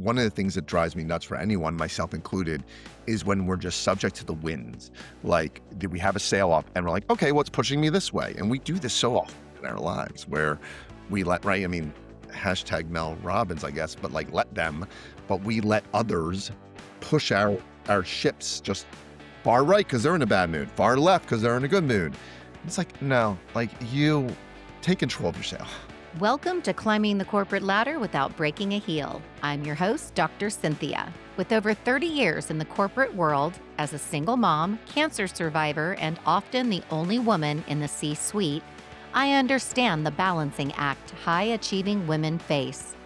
one of the things that drives me nuts for anyone, myself included, is when we're just subject to the winds. Like, did we have a sail up and we're like, okay, what's pushing me this way? And we do this so often in our lives where we let, right? I mean, hashtag Mel Robbins, I guess, but like let them, but we let others push our ships just far right because they're in a bad mood, far left because they're in a good mood. It's like, no, like you take control of yourself. Welcome to Climbing the Corporate Ladder Without Breaking a Heel. I'm your host, Dr. Cynthia. With over 30 years in the corporate world as a single mom, cancer survivor, and often the only woman in the C-suite, I understand the balancing act high-achieving women face.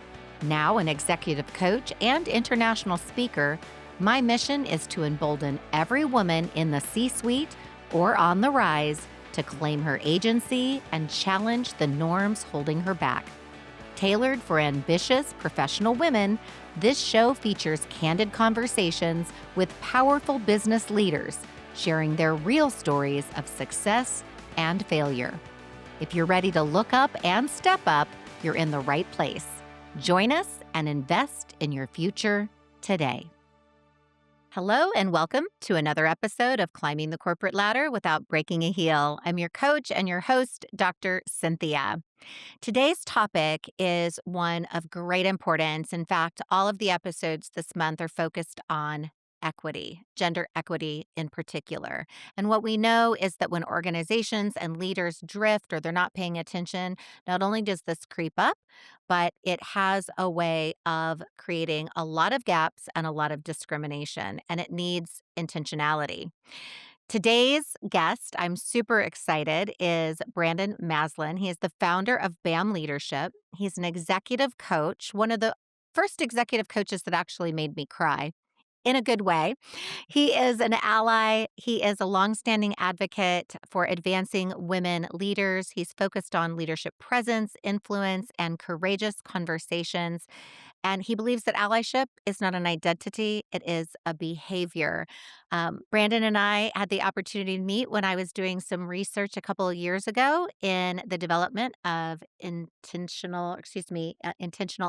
Now an executive coach and international speaker, my mission is to embolden every woman in the C-suite or on the rise to claim her agency and challenge the norms holding her back. Tailored for ambitious professional women, this show features candid conversations with powerful business leaders sharing their real stories of success and failure. If you're ready to look up and step up, you're in the right place. Join us and invest in your future today. Hello and welcome to another episode of Climbing the Corporate Ladder Without Breaking a Heel. I'm your coach and your host, Dr. Cynthia. Today's topic is one of great importance. In fact, all of the episodes this month are focused on equity, gender equity in particular. And what we know is that when organizations and leaders drift or they're not paying attention, not only does this creep up, but it has a way of creating a lot of gaps and a lot of discrimination, and it needs intentionality. Today's guest, I'm super excited, is Brandon Maslan. He is the founder of BAM Leadership. He's an executive coach, one of the first executive coaches that actually made me cry in a good way. He is an ally. He is a longstanding advocate for advancing women leaders. He's focused on leadership presence, influence, and courageous conversations. And he believes that allyship is not an identity, it is a behavior. Brandon and I had the opportunity to meet when I was doing some research a couple of years ago in the development of intentional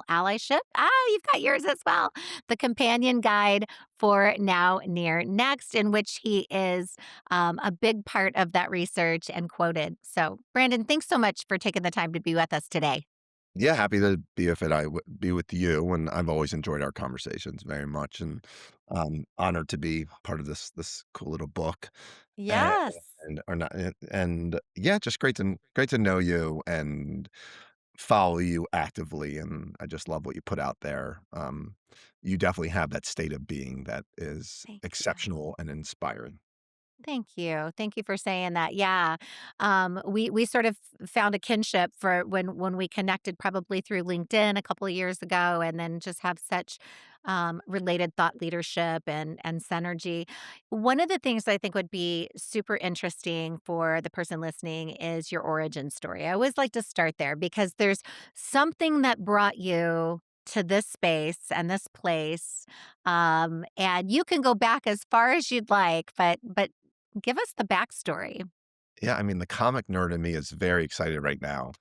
allyship. You've got yours as well. The companion guide for Now, Near, Next, in which he is a big part of that research and quoted. So, Brandon, thanks so much for taking the time to be with us today. Yeah, happy to be with it. Be with you, and I've always enjoyed our conversations very much, and honored to be part of this cool little book, and Yes. or not, and yeah, just great to know you and follow you actively, and I just love what you put out there. You definitely have that state of being that is Thank you. exceptional and inspiring. Thank you. Thank you for saying that. Yeah. We sort of found a kinship for when we connected probably through LinkedIn a couple of years ago, and then just have such related thought leadership and synergy. One of the things I think would be super interesting for the person listening is your origin story. I always like to start there because there's something that brought you to this space and this place, and you can go back as far as you'd like, but give us the backstory. Yeah, I mean, the comic nerd in me is very excited right now.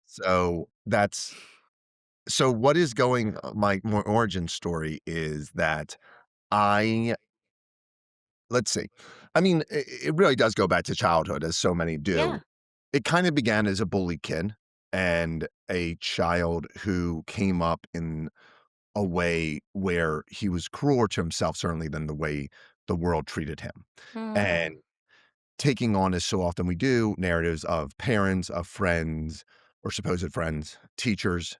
So that's so what is going my more origin story is that I let's see. I mean, it really does go back to childhood, as so many do. Yeah. It kind of began as a bully kid and a child who came up in a way where he was crueler to himself, certainly, than the way the world treated him. And Mm, taking on, as so often we do, narratives of parents, of friends or supposed friends, teachers,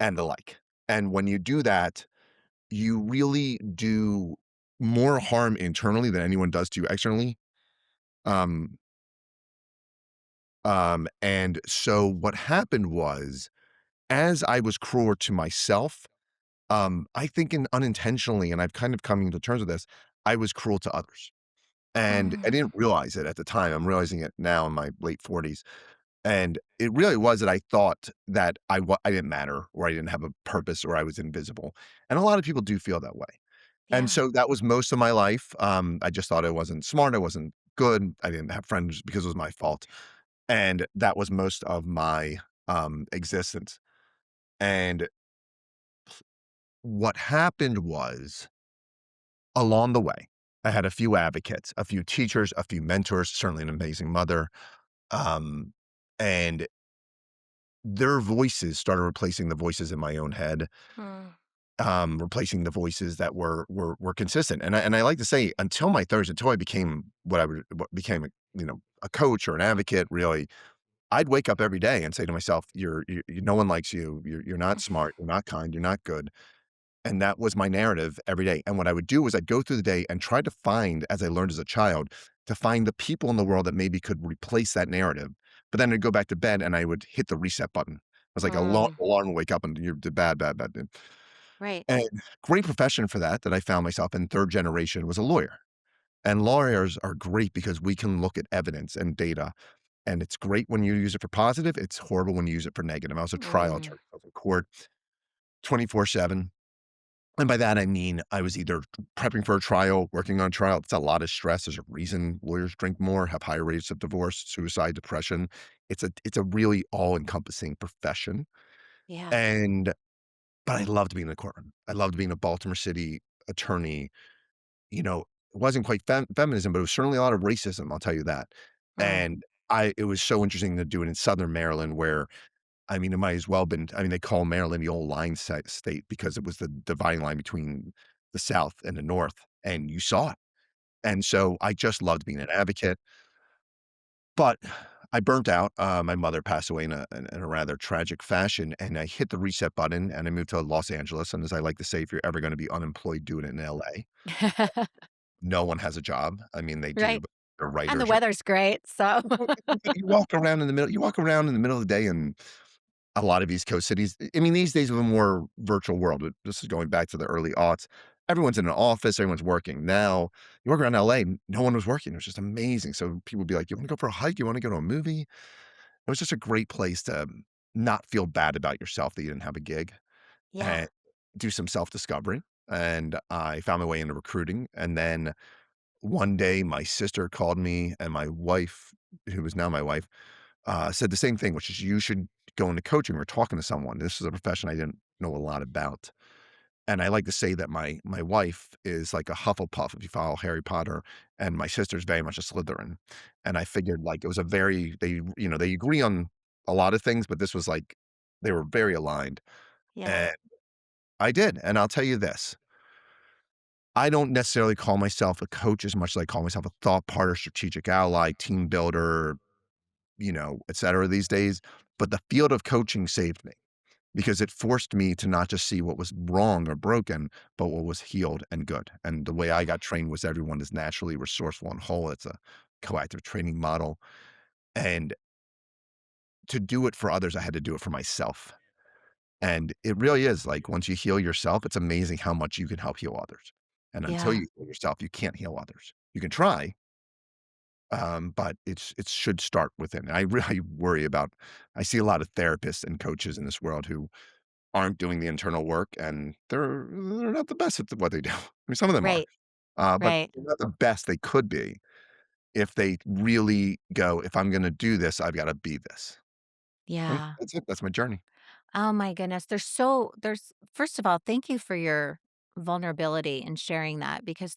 and the like. And when you do that, you really do more harm internally than anyone does to you externally. Um, and so what happened was, as I was crueler to myself, I think unintentionally, and I've kind of coming to terms with this, I was cruel to others. And I mm, didn't realize it at the time. I'm realizing it now in my late 40s. And it really was that I thought that I didn't matter, or I didn't have a purpose, or I was invisible. And a lot of people do feel that way. And yeah. so that was most of my life. I just thought I wasn't smart, I wasn't good, I didn't have friends because it was my fault. And that was most of my existence. And what happened was, along the way, I had a few advocates, a few teachers, a few mentors, certainly an amazing mother, um, and their voices started replacing the voices in my own head, Mm. replacing the voices that were consistent. And I like to say, until my 30s, until I became what became a, a coach or an advocate, really, I'd wake up every day and say to myself, no one likes you. You're not smart. You're not kind. You're not good. And that was my narrative every day. And what I would do was I'd go through the day and try to find, as I learned as a child, to find the people in the world that maybe could replace that narrative. But then I'd go back to bed and I would hit the reset button. It was like a long Mm. alarm would wake up and you're bad, bad, bad. Right. And great profession for that I found myself in, third generation, was a lawyer. And lawyers are great because we can look at evidence and data. And it's great when you use it for positive. It's horrible when you use it for negative. I was a trial Mm. attorney. I was in court 24/7. And by that, I mean, I was either prepping for a trial, working on trial. It's a lot of stress. There's a reason lawyers drink more, have higher rates of divorce, suicide, depression. It's a really all-encompassing profession. Yeah. And but I loved being in the courtroom. I loved being a Baltimore City attorney. It wasn't quite feminism, but it was certainly a lot of racism, I'll tell you that. Mm. And it was so interesting to do it in Southern Maryland where, I mean, it might as well been, I mean, they call Maryland the old line state because it was the dividing line between the South and the North, and you saw it. And so I just loved being an advocate, but I burnt out. My mother passed away in a rather tragic fashion, and I hit the reset button and I moved to Los Angeles. And as I like to say, if you're ever going to be unemployed, do it in LA. No one has a job. I mean, they do, Right. but they're And the writers. weather's great, so You walk around in the middle. You walk around in the middle of the day, and a lot of East Coast cities, I mean, these days of a more virtual world, but this is going back to the early aughts. Everyone's in an office, everyone's working. Now, you walk around LA, no one was working. It was just amazing. So people would be like, "You wanna go for a hike? You wanna go to a movie?" It was just a great place to not feel bad about yourself that you didn't have a gig yeah. and do some self-discovery. And I found my way into recruiting. And then one day, my sister called me, and my wife, who is now my wife, said the same thing, which is, "You should go into coaching or talking to someone." This is a profession I didn't know a lot about. And I like to say that my wife is like a Hufflepuff, if you follow Harry Potter, and my sister's very much a Slytherin. And I figured, like, it was a very they agree on a lot of things, but this was like they were very aligned. Yeah. And I did, and I'll tell you this, I don't necessarily call myself a coach as much as I call myself a thought partner, strategic ally, team builder, et cetera these days. But the field of coaching saved me because it forced me to not just see what was wrong or broken, but what was healed and good. And the way I got trained was everyone is naturally resourceful and whole. It's a coactive training model. And to do it for others, I had to do it for myself. And it really is like once you heal yourself, it's amazing how much you can help heal others. And until Yeah. you heal yourself, you can't heal others. You can try, but it should start within. I really worry about. I see a lot of therapists and coaches in this world who aren't doing the internal work, and they're not the best at what they do. I mean, some of them are, Right. but Right. they're not the best they could be if they really go, "If I'm gonna do this, I've gotta be this." And Yeah. that's it. That's my journey. Oh my goodness. There's first of all, thank you for your vulnerability and sharing that because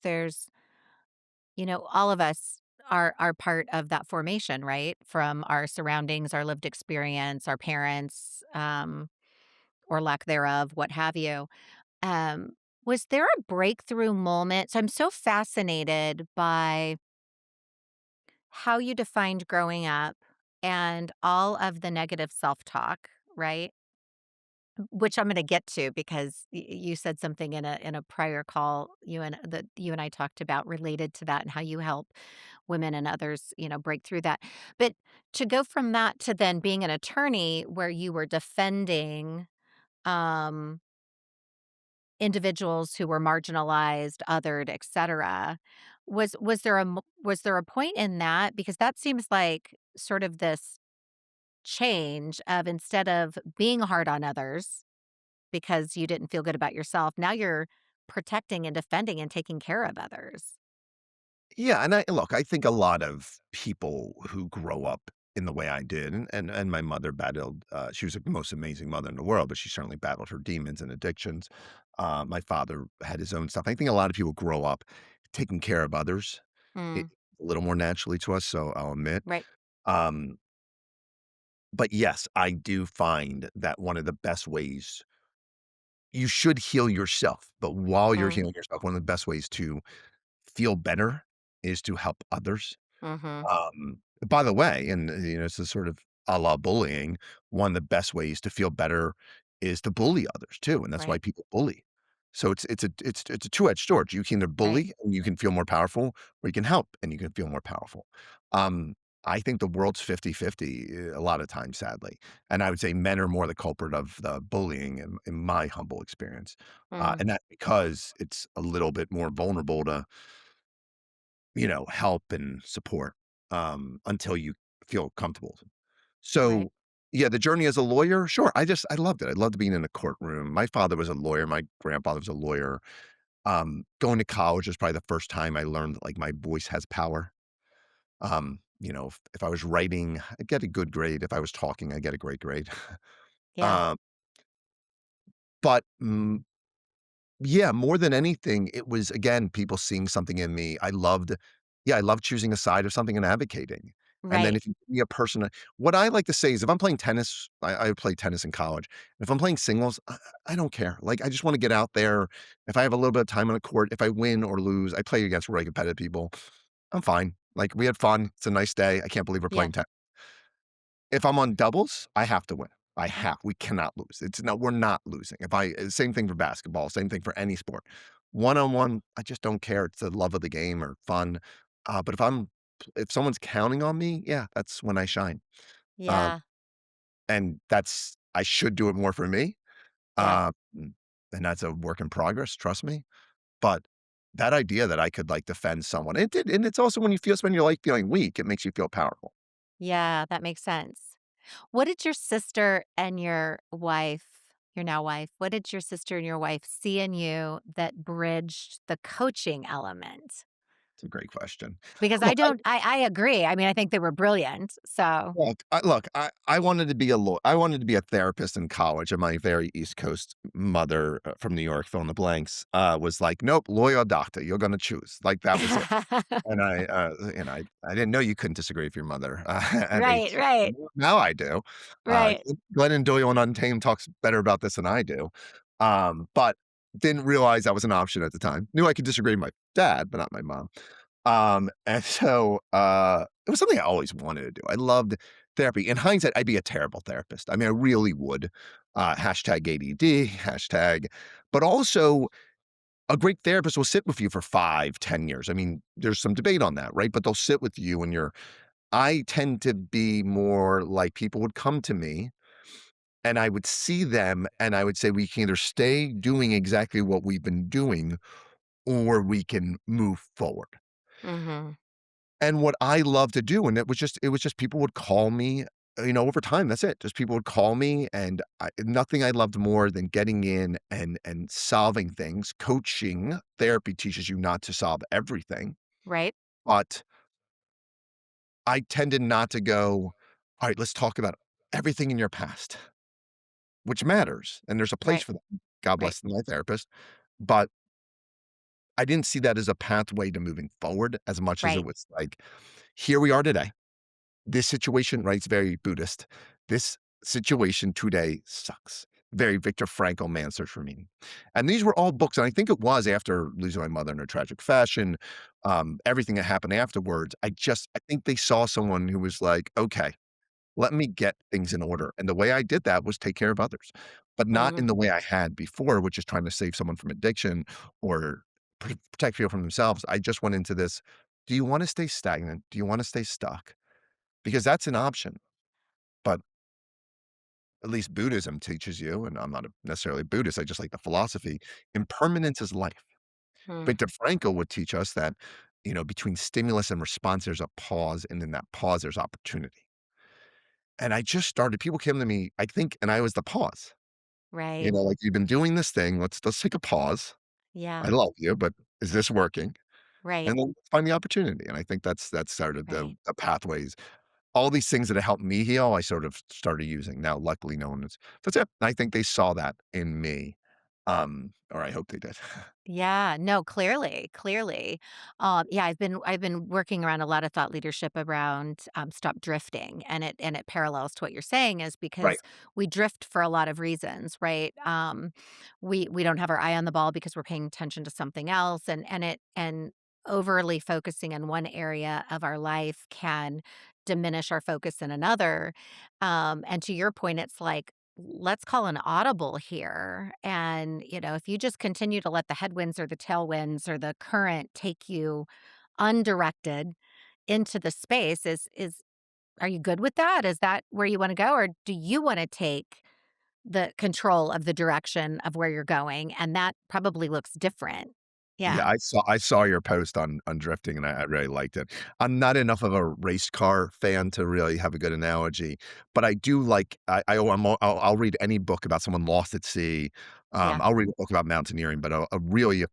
all of us are part of that formation, right? From our surroundings, our lived experience, our parents, or lack thereof, what have you. Um, was there a breakthrough moment? So I'm so fascinated by how you defined growing up and all of the negative self-talk, right? Which I'm gonna get to because you said something in a prior call you and I talked about related to that and how you help women and others, break through that. But to go from that to then being an attorney where you were defending, um, individuals who were marginalized, othered, etcetera, was there a point in that? Because that seems like sort of this change of instead of being hard on others because you didn't feel good about yourself. Now you're protecting and defending and taking care of others. Yeah, and I think a lot of people who grow up in the way I did, and my mother battled, she was the most amazing mother in the world, but she certainly battled her demons and addictions. My father had his own stuff. I think a lot of people grow up taking care of others, it Mm, a little more naturally to us, so I'll admit. right. Um, but yes, I do find that one of the best ways you should heal yourself, but while you're Mm, healing yourself, one of the best ways to feel better is to help others. mhm. By the way, and, it's a sort of a la bullying, one of the best ways to feel better is to bully others too, and that's why Right, people bully. So it's a two-edged sword. You can either right. bully and you can feel more powerful, or you can help and you can feel more powerful. Um, I think the world's 50-50 a lot of times, sadly, and I would say men are more the culprit of the bullying in my humble experience, Mm, and that's because it's a little bit more vulnerable to help and support, until you feel comfortable. right. So, yeah, the journey as a lawyer, sure, I loved it. I loved being in a courtroom. My father was a lawyer, my grandfather was a lawyer. Going to college was probably the first time I learned that, like, my voice has power. If I was writing, I get a good grade. If I was talking, I get a great grade. Yeah, Um, but, yeah, more than anything, it was, again, people seeing something in me. I loved choosing a side of something and advocating. And then right. if you give me a person what I like to say is if I'm playing tennis, I played tennis in college. If I'm playing singles, I don't care. Like, I just wanna get out there. If I have a little bit of time on the court, if I win or lose, I play against really competitive people. I'm fine. Like, we had fun. It's a nice day. I can't believe we're Yeah, playing tennis. If I'm on doubles, I have to win. We cannot lose. It's no, we're not losing. Same thing for basketball, same thing for any sport. One-on-one, I just don't care. It's the love of the game or fun. But if someone's counting on me, yeah, that's when I shine. Um, yeah, and I should do it more for me. yeah, Mm, and that's a work in progress, trust me. But that idea that I could like defend someone, and it's also when you spend your life feeling weak, it makes you feel powerful. yeah, that makes sense. What did your sister and your now wife, what did your sister and your wife see in you that bridged the coaching element? It's a great question. Because Look, I agree. I mean, I think they were brilliant. So, I wanted to be I wanted to be a therapist in college, and my very East Coast mother, from New York, fill in the blanks, was like, "Nope, lawyer or doctor, you're gonna choose." Like, that was it. And I didn't know you couldn't disagree with your mother, at right, 18. right, Now I do. right. Glennon Doyle on Untamed talks better about this than I do. But didn't realize that was an option at the time. Knew I could disagree with my dad, but not my mom. And so, it was something I always wanted to do. I loved therapy. In hindsight, I'd be a terrible therapist. I mean, I really would. Hashtag ADD, hashtag, but also a great therapist will sit with you for 5, 10 years. I mean, there's some debate on that, right? But they'll sit with you and I tend to be more like people would come to me and I would see them and I would say, we can either stay doing exactly what we've been doing or we can move forward. Mhm. And what I love to do, and it was just people would call me, over time, that's it. Just people would call me and nothing I loved more than getting in and solving things. Coaching, therapy teaches you not to solve everything, Right, but I tended not to go, all right, let's talk about everything in your past, which matters. And there's a place right, for that. God right, bless my therapist. But I didn't see that as a pathway to moving forward as much as it right. was like, here we are today. This situation, right? It's very Buddhist. This situation today sucks. Very Viktor Frankl, Man's Search for Meaning. And these were all books, and I think it was after losing my mother in a tragic fashion, everything that happened afterwards. I think they saw someone who was like, okay, let me get things in order. And the way I did that was take care of others, but not in Mhm. the way I had before, which is trying to save someone from addiction or protect people from themselves. I just went into this. Do you want to stay stagnant? Do you want to stay stuck? Because that's an option. But at least Buddhism teaches you, and I'm not necessarily Buddhist, I just like the philosophy, impermanence is life. Mm, Viktor Frankl would teach us that, between stimulus and response, there's a pause, and in that pause, there's opportunity. And I just started people came to me, I think, and I was the pause. right. Like, "You've been doing this thing, let's take a pause. I Yeah, love you, but is this working?" right, And then let's find the opportunity, and I think that started the right. the pathways. all these things that have helped me heal, I sort of started using. Now, luckily, no one is. That's it. I think they saw that in me, or I hope they did. Yeah, no, clearly, clearly. Yeah, I've been working around a lot of thought leadership around stop drifting, and it parallels to what you're saying is Right. because we drift for a lot of reasons, right? We don't have our eye on the ball because we're paying attention to something else, and overly focusing in one area of our life can diminish our focus in another. And to your point, it's like let's call an audible here. And, if you just continue to let the headwinds or the tailwinds or the current take you undirected into the space, is are you good with that? Is that where you want to go? Or do you want to take the control of the direction of where you're going? And that probably looks different. Yeah, Yeah. I saw your post on drifting, and I really liked it. I'm not enough of a race car fan to really have a good analogy, but I do like I I'm I'll read any book about someone lost at sea. Yeah. I'll read a book about mountaineering, but a really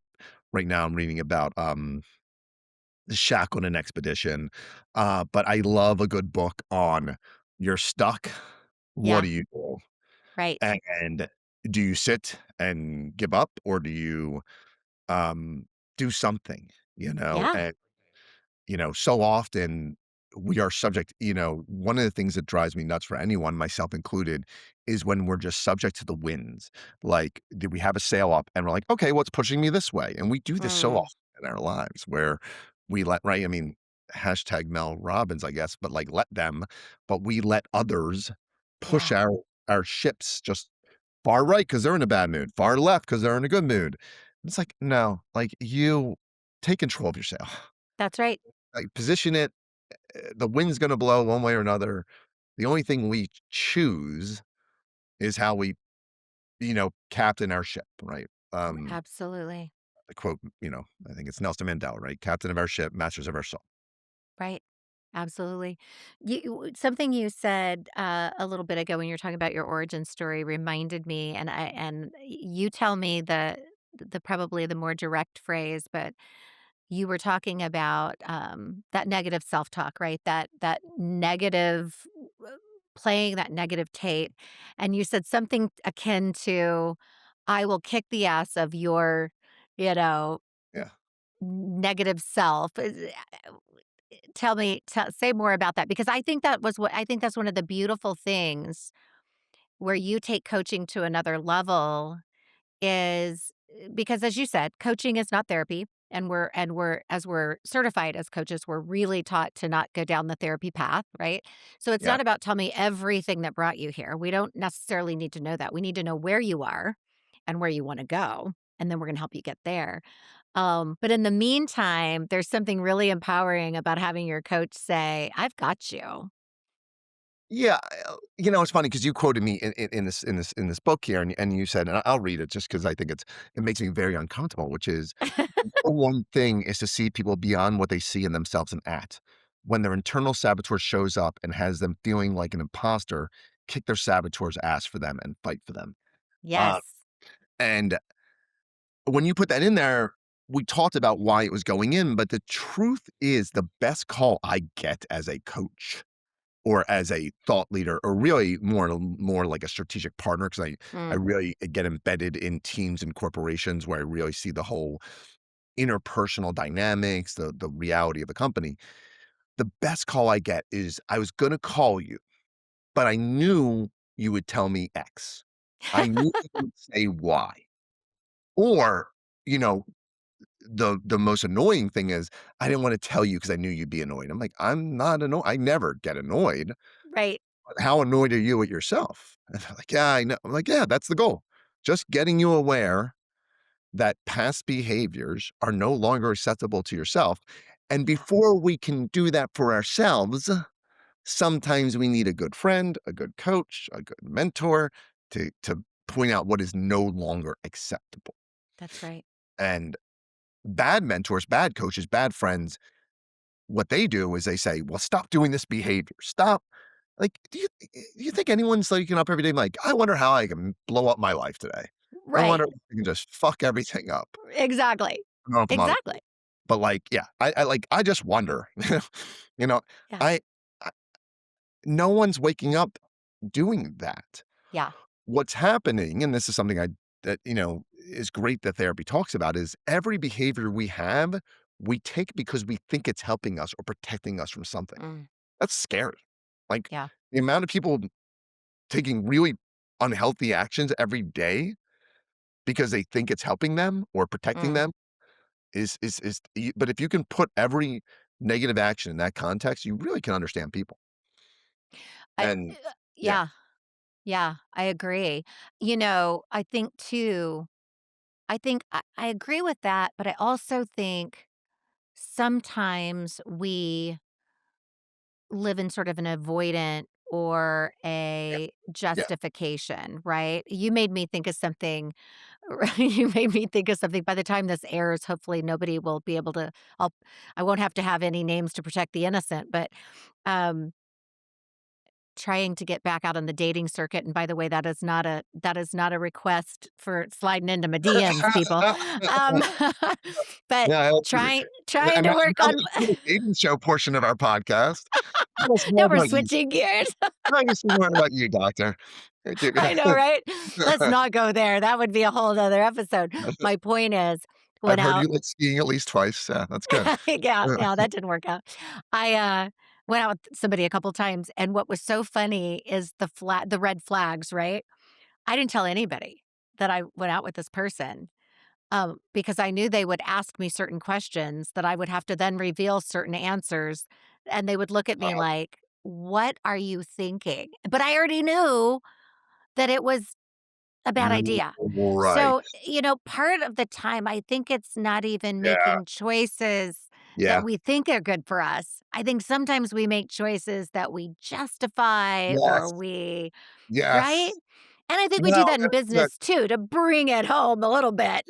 right now I'm reading about, the Shackleton expedition, but I love a good book on you're stuck, what Yeah. do you do? Right. And do you sit and give up, or do you, um, do something, you know? Yeah. And so often we are subject, one of the things that drives me nuts for anyone, myself included, is when we're just subject to the winds. Like, did we have a sail up and we're like, okay, what's pushing me this way? And we do this so Mm, often in our lives where we let, right? I mean, hashtag Mel Robbins, I guess, but like let them, but we let others push yeah. our ships just far right because they're in a bad mood, far left because they're in a good mood. It's like, no, like you take control of yourself. That's right. Like, position it, the wind's gonna blow one way or another. The only thing we choose is how we, captain our ship, right? Absolutely. The quote, I think it's Nelson Mandela, right? "Captain of our ship, masters of our soul." Right. Absolutely. Something you said a little bit ago when you were talking about your origin story reminded me, and you tell me the probably the more direct phrase, but you were talking about that negative self talk, right? That negative playing that negative tape, and you said something akin to, "I will kick the ass of your," you know, Yeah. negative self. Tell me say more about that because I think that's one of the beautiful things where you take coaching to another level is because as you said, coaching is not therapy, and we're as we're certified as coaches, we're really taught to not go down the therapy path, right? So it's Yeah. not about tell me everything that brought you here. We don't necessarily need to know that. We need to know where you are and where you wanna go, and then we're gonna help you get there. But in the meantime, there's something really empowering about having your coach say, "I've got you." Yeah, it's funny because you quoted me in this book here, and you said, and I'll read it just because I think it makes me very uncomfortable, which is, "The one thing is to see people beyond what they see in themselves and act. When their internal saboteur shows up and has them feeling like an imposter, kick their saboteur's ass for them and fight for them." Uh, Yes. and when you put that in there, we talked about why it was going in, but the truth is the best call I get as a coach or as a thought leader, or really more like a strategic partner, because I Mm, really get embedded in teams and corporations where I really see the whole interpersonal dynamics, the reality of the company. The best call I get is, "I was gonna call you, but I knew you would tell me X. I knew you would say Y." Or, you know, the most annoying thing is, "I didn't wanna tell you because I knew you'd be annoyed." I'm like, "I'm not annoyed. I never get annoyed. right. How annoyed are you at yourself?" And they're like, "Yeah, I know." I'm like, "Yeah, that's the goal. Just getting you aware that past behaviors are no longer acceptable to yourself, and Yeah, before we can do that for ourselves, sometimes we need a good friend, a good coach, a good mentor to point out what is no longer acceptable." that's right. And bad mentors, bad coaches, bad friends, what they do is they say, "Well, stop doing this behavior. Stop." Like, do you think anyone's waking up every day like, "I wonder how I can blow up my life today. I wonder Right. if I can just fuck everything up Exactly. and dump 'em on the Exactly. floor." But, like, yeah, I just wonder, you know, Yeah. I no one's waking up doing that. Yeah. What's happening, and this is something that, is great that therapy talks about, is every behavior we have, we take because we think it's helping us or protecting us from something. Mm, That's scary. Like, yeah. the amount of people taking really unhealthy actions every day because they think it's helping them or protecting Mm. them but if you can put every negative action in that context, you really can understand people. I And yeah. yeah. Yeah, I agree. I think too, I agree with that, but I also think sometimes we live in sort of an avoidant or Yeah. a Yeah. justification, right? You made me think of something. You made me think of something. By the time this airs, hopefully nobody will be able to. I'll. I won't have to have any names to protect the innocent. But um, trying to get back out on the dating circuit, and by the way, that is not a request for sliding into my DMs, people. Um, but Yeah, trying and to now work now on. that you see the dating show portion of our podcast, tell us more Now we're about you. switching gears. Tell us more about you, doctor. I know, right? Let's not go there. That would be a whole other episode. My point is, I've went heard out. you like skiing at least twice. Yeah, that's good. Yeah, yeah, that didn't work out. I, went out with somebody a couple times, and what was so funny is the red flags, right? I didn't tell anybody that I went out with this person, because I knew they would ask me certain questions that I would have to then reveal certain answers, and they would look at me Uh, like, "What are you thinking?" But I already knew that it was a bad idea. right. So, part of the time, I think it's not even Yeah. making choices that Yeah. we think are good for us. I think sometimes we make choices that we justify or Yes. right? Yes. And I think we do Well, that in that business too to bring it home a little bit.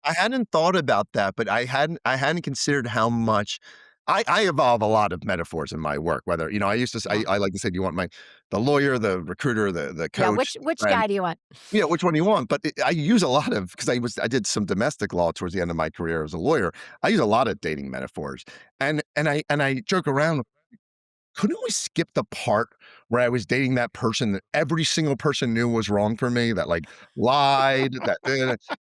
I hadn't thought about that, but I hadn't considered how much I evolve a lot of metaphors in my work, whether, I used to Yeah. I like to say, "Do you want the lawyer, the recruiter, the Yeah, coach, the which friend?" guy do you want? Yeah, which one do you want? But I use a lot of because I did some domestic law towards the end of my career as a lawyer. I use a lot of dating metaphors, and I joke around. Couldn't we skip the part where I was dating that person that every single person knew was wrong for me, that like lied,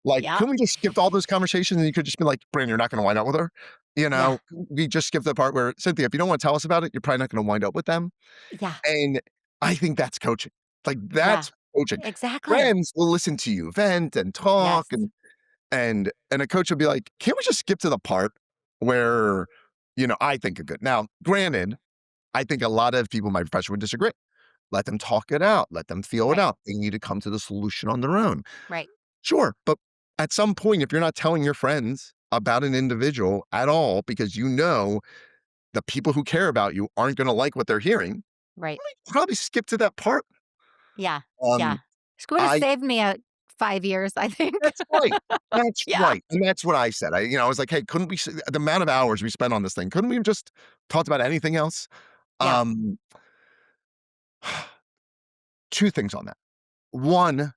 like, Yeah, couldn't we just skip all those conversations and you could just be like, Brandon, you're not going to wind up with her? yeah, We just skip the part where Cynthia, if you don't want to tell us about it, you're probably not going to wind up with them. yeah, And I think that's coaching. Like yeah. that's coaching. Exactly. Friends will listen to you vent and talk Yes. and a coach will be like, can't we just skip to the part where, I think are good. Now, granted, I think a lot of people in my profession would disagree. Let them talk it out. Let them feel it Right, out. They need to come to the solution on their own. right, Sure. But at some point, if you're not telling your friends about an individual at all, because the people who care about you aren't going to like what they're hearing, right. probably skip to that part. Yeah, yeah. Um, It would have I saved me, 5 years, I think. That's right. That's Yeah, right. And that's what I said. I was like, hey, couldn't we, the amount of hours we spent on this thing, couldn't we have just talked about anything else? yeah, Um, Two things on that. One,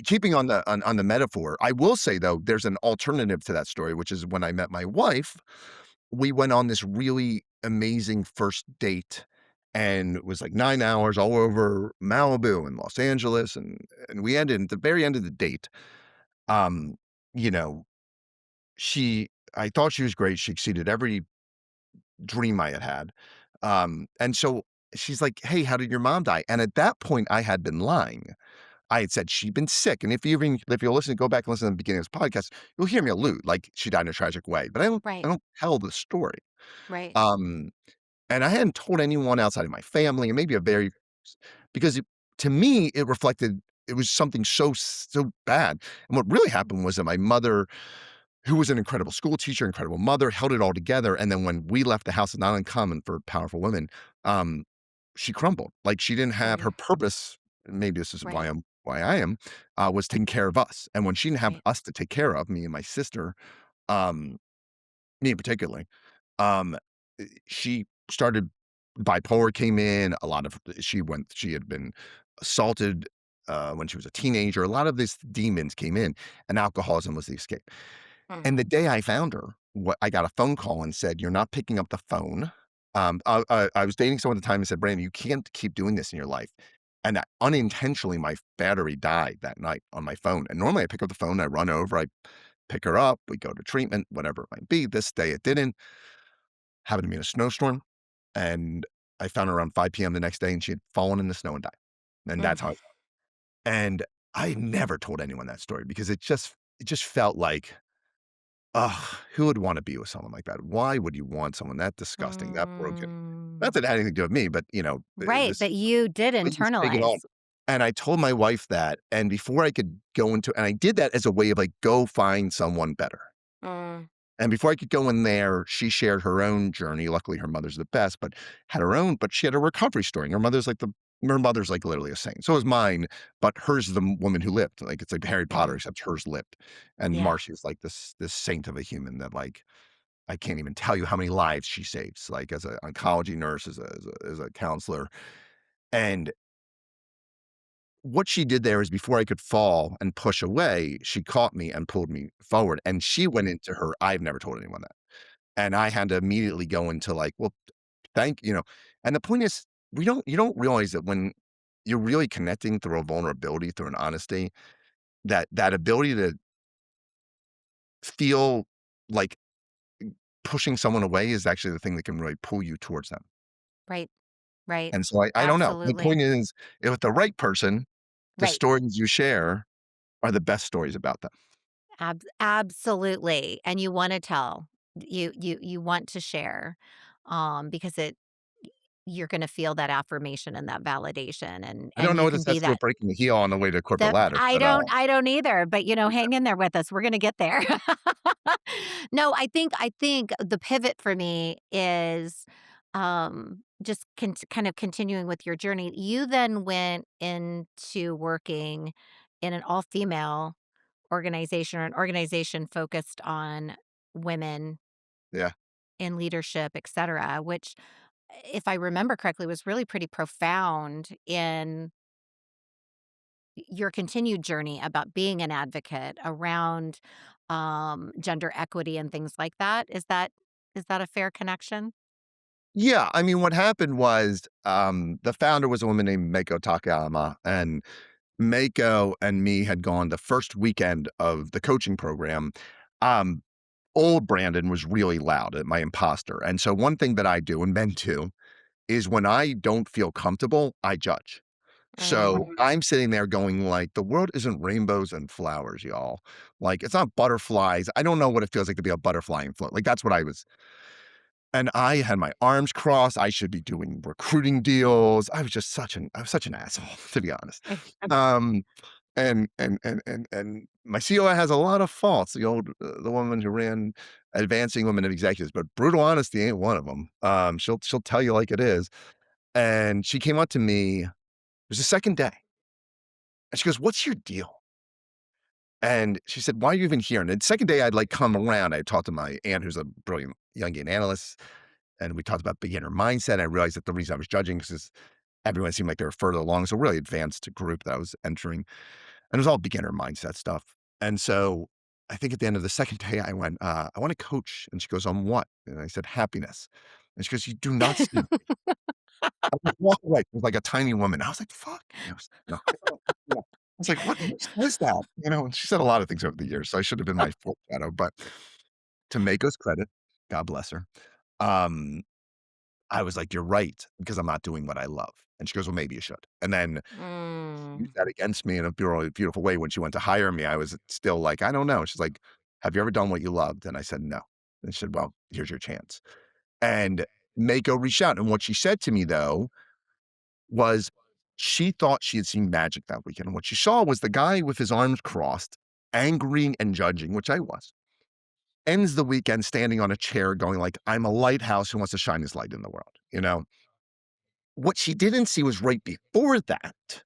keeping on the metaphor, I will say though, there's an alternative to that story, which is when I met my wife, we went on this really amazing first date, and it was like 9 hours all over Malibu and Los Angeles, and we ended at the very end of the date. Um, you know, I thought she was great. She exceeded every dream I had had. And so she's like, "Hey, how did your mom die?" And at that point, I had been lying. I had said she'd been sick, and if you'll listen, go back and listen to the beginning of this podcast, you'll hear me allude like she died in a tragic way, but I right, don't tell the story. right, Um, and I hadn't told anyone outside of my family, and maybe a very because to me it reflected it was something so bad. And what really happened was that my mother, who was an incredible school teacher, incredible mother, held it all together. And then when we left the house, it's not uncommon for powerful women, um, she crumbled. Like she didn't have her mm, purpose. Maybe this is right, why I am, was taking care of us. And when she didn't have right, us to take care of, me and my sister, um, me particularly, um, she started bipolar came in. A lot of she had been assaulted when she was a teenager. A lot of these demons came in, and alcoholism was the escape. And mhm, the day I found her, I got a phone call and said, "You're not picking up the phone. I was dating someone at the time and said, "Brandon, you can't keep doing this in your life." And that unintentionally, my battery died that night on my phone. And normally I pick up the phone, I run over, I pick her up, we go to treatment, whatever it might be. This day it didn't. Happened to be in a snowstorm. And I found her around 5 p.m. the next day and she had fallen in the snow and died. And Mm, that's how I found her. And I never told anyone that story because it just felt like, ugh, who would want to be with someone like that? Why would you want someone that disgusting, that broken? Not mm. that it had anything to do with me, but Right, this but you did please take it on. internalize. And I told my wife that, and before I could go into and I did that as a way of like, go find someone better. Mm, And before I could go in there, she shared her own journey. Luckily, her mother's the best, but had her own, but she had a recovery story. And her mother's like literally a saint. So is mine, but hers is the woman who lived. Like it's like Harry Potter, mm, except hers lived. And yeah. Marcy is like this saint of a human that like I can't even tell you how many lives she saves, like as an oncology nurse, as a counselor. And what she did there is before I could fall and push away, she caught me and pulled me forward. And she went into her, I've never told anyone that. And I had to immediately go into like, well, and the point is, you don't realize that when you're really connecting through a vulnerability, through an honesty, that ability to feel like pushing someone away is actually the thing that can really pull you towards them. Right, right. And so I don't know. The Absolutely. point is, if with the right person, the Right. stories you share are the best stories about them. Absolutely, and you wanna tell. You want to share, because you're gonna feel that affirmation and that validation, I don't and know you what can this has be to do that with breaking the heel on the way to corporate that ladder, but, I don't either, but, hang in there with us, we're gonna get there. No, I think the pivot for me is, just kind of continuing with your journey. You then went into working in an all-female organization, or an organization focused on women yeah. in leadership, et cetera, which, if I remember correctly, was really pretty profound in your continued journey about being an advocate around, gender equity and things like that. Is that a fair connection? Yeah, I mean, what happened was, the founder was a woman named Mako Takayama, and Mako and me had gone the first weekend of the coaching program. Um, Old Brandon was really loud at my imposter, and so one thing that I do, and men too, is when I don't feel comfortable, I judge. So I'm sitting there going like, "The world isn't rainbows and flowers, y'all. Like, it's not butterflies. I don't know what it feels like to be a butterfly and float." Like, that's what I was. And I had my arms crossed. I should be doing recruiting deals. I was such an asshole, to be honest. Um, and my COO has a lot of faults. The woman who ran Advancing Women Executives, but brutal honesty ain't one of them. She'll tell you like it is. And she came up to me. It was the second day, and she goes, "What's your deal?" And she said, "Why are you even here?" And the second day, I'd like come around. I talked to my aunt, who's a brilliant young analyst, and we talked about beginner mindset. I realized that the reason I was judging is everyone seemed like they were further along. It's a really advanced group that I was entering, and it was all beginner mindset stuff. And so I think at the end of the second day, I went, "I want to coach." And she goes, "On what?" And I said, "Happiness." And she goes, "You do not see." I just walked away. It was like a tiny woman. I was like, "Fuck." No. Yeah. I was like, "What? Who says that?" And she said a lot of things over the years, so I should have been my foreshadow. But to Mako's credit, God bless her, um, I was like, "You're right, because I'm not doing what I love." And she goes, "Well, maybe you should." And then Mm. used that against me in a really beautiful way. When she went to hire me, I was still like, "I don't know." She's like, "Have you ever done what you loved?" And I said, "No." And she said, "Well, here's your chance." And Mako reached out, and what she said to me, though, was she thought she had seen magic that weekend. And what she saw was the guy with his arms crossed, angry and judging, which I was, ends the weekend standing on a chair going like, "I'm a lighthouse who wants to shine his light in the world?" What she didn't see was right before that,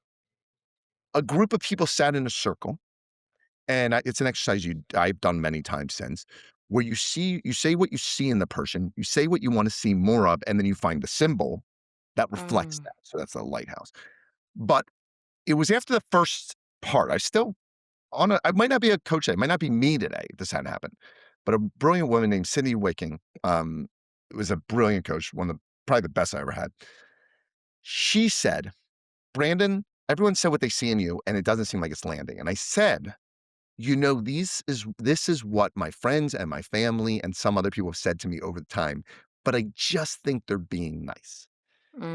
a group of people sat in a circle, and it's an exercise I've done many times since, where you say what you see in the person, you say what you want to see more of, and then you find the symbol that reflects Mm. that. So that's a lighthouse. But it was after the first part. I might not be a coach today, it might not be me today if this hadn't happened, but a brilliant woman named Cindy Waking, was a brilliant coach, one of the probably the best I ever had. She said, "Brandon, everyone said what they see in you, and it doesn't seem like it's landing." And I said, "You know, this is what my friends and my family and some other people have said to me over the time, but I just think they're being nice."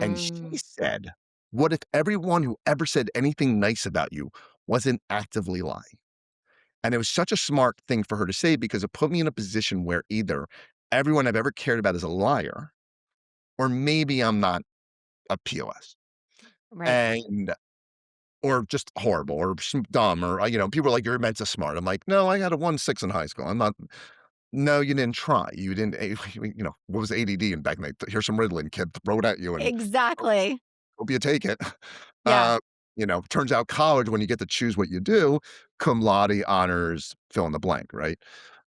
And she Mm, said, "What if everyone who ever said anything nice about you wasn't actively lying?" And it was such a smart thing for her to say because it put me in a position where either everyone I've ever cared about is a liar, or maybe I'm not a POS. right. And or just horrible or dumb or, people are like, "You're meant to smart." I'm like, "No, I got a 1.6 in high school. I'm not." "No, you didn't try. You didn't." What was ADD in back in the "Here's some Ritalin, kid. Throw it at you and Exactly. hope you take it." Yeah. Uh, Turns out college, when you get to choose what you do, cum laude, honors, fill in the blank, right?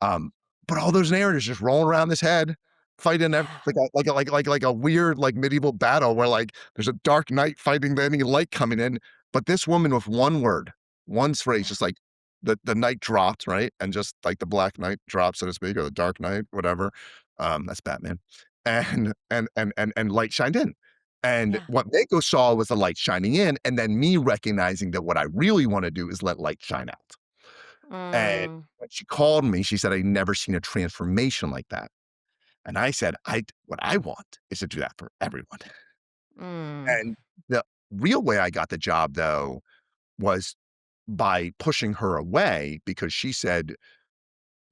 Um, but all those narratives just rolling around his head, fighting Yeah. like a weird, like, medieval battle where, like, there's a dark knight fighting any light coming in, but this woman with one word, one phrase, Yeah. just like the night dropped, right? And just like the black knight dropped, so to speak, or the dark knight, whatever. That's Batman. And light shined in. And Yeah. what Mako saw was the light shining in, and then me recognizing that what I really wanna do is let light shine out. And Mm, when she called me, she said, "I'd never seen a transformation like that." And I said, What I want is to do that for everyone." mm. And the real way I got the job, though, was by pushing her away because she said,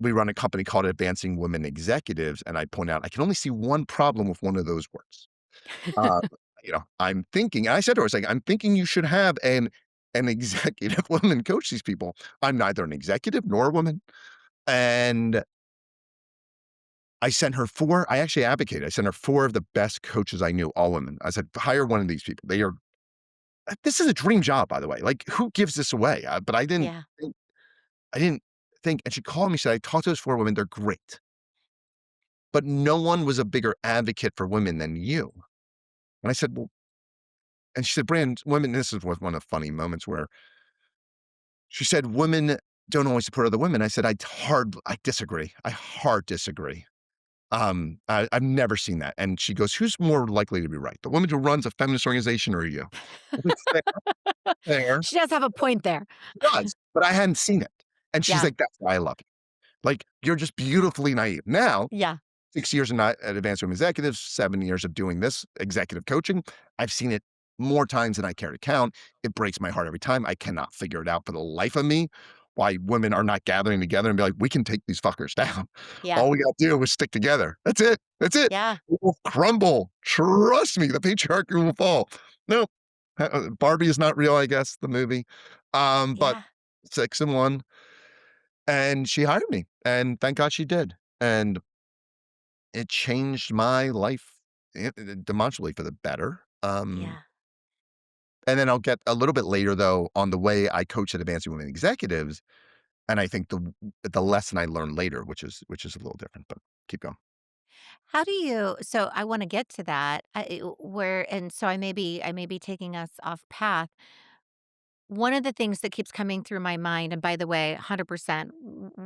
"We run a company called Advancing Women Executives," and I point out, "I can only see one problem with one of those words." Uh, I'm thinking, and I said to her, I was like, "I'm thinking you should have an executive woman coach these people." I'm neither an executive nor a woman. And I actually advocated. I sent her 4 of the best coaches I knew, all women. I said, "Hire one of these people. This is a dream job, by the way. Like, who gives this away?" But Yeah. I didn't think, and she called me, said, "I talked to those 4 women. They're great, but no one was a bigger advocate for women than you." And I said, "Well," and she said, "Brand, women," this is one of the funny moments where she said, "Women don't always support other women." I said, I disagree. I hard disagree. I've never seen that." And she goes, "Who's more likely to be right? The woman who runs a feminist organization or you?" I was like, "Fair, fair." She does have a point there. She does, but I hadn't seen it. And she's Yeah. like, "That's why I love you. Like, you're just beautifully naive." Now, Yeah. 6 years at Advanced Women Executives, 7 years of doing this executive coaching. I've seen it more times than I care to count. It breaks my heart every time. I cannot figure it out for the life of me why women are not gathering together and be like, "We can take these fuckers down. Yeah. All we gotta do is stick together. That's it. That's it. Yeah. It will crumble. Trust me, the patriarchy will fall." No, Barbie is not real, I guess, the movie. But Yeah. 6 and 1, and she hired me, and thank God she did. And it changed my life demonstrably for the better. Yeah. And then I'll get a little bit later though on the way I coach at Advancing Women Executives, and I think the lesson I learned later, which is a little different, but keep going. How do you so I wanna get to that, where and so I may be taking us off path. One of the things that keeps coming through my mind, and by the way, 100%,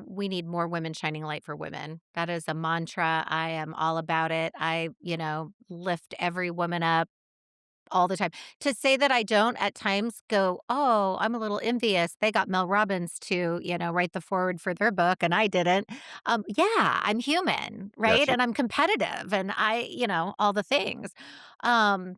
we need more women shining light for women. That is a mantra. I am all about it. Lift every woman up all the time. To say that I don't at times go, "Oh, I'm a little envious. They got Mel Robbins to, write the forward for their book and I didn't." Yeah, I'm human, Yeah, right? sure. And I'm competitive and all the things. Um,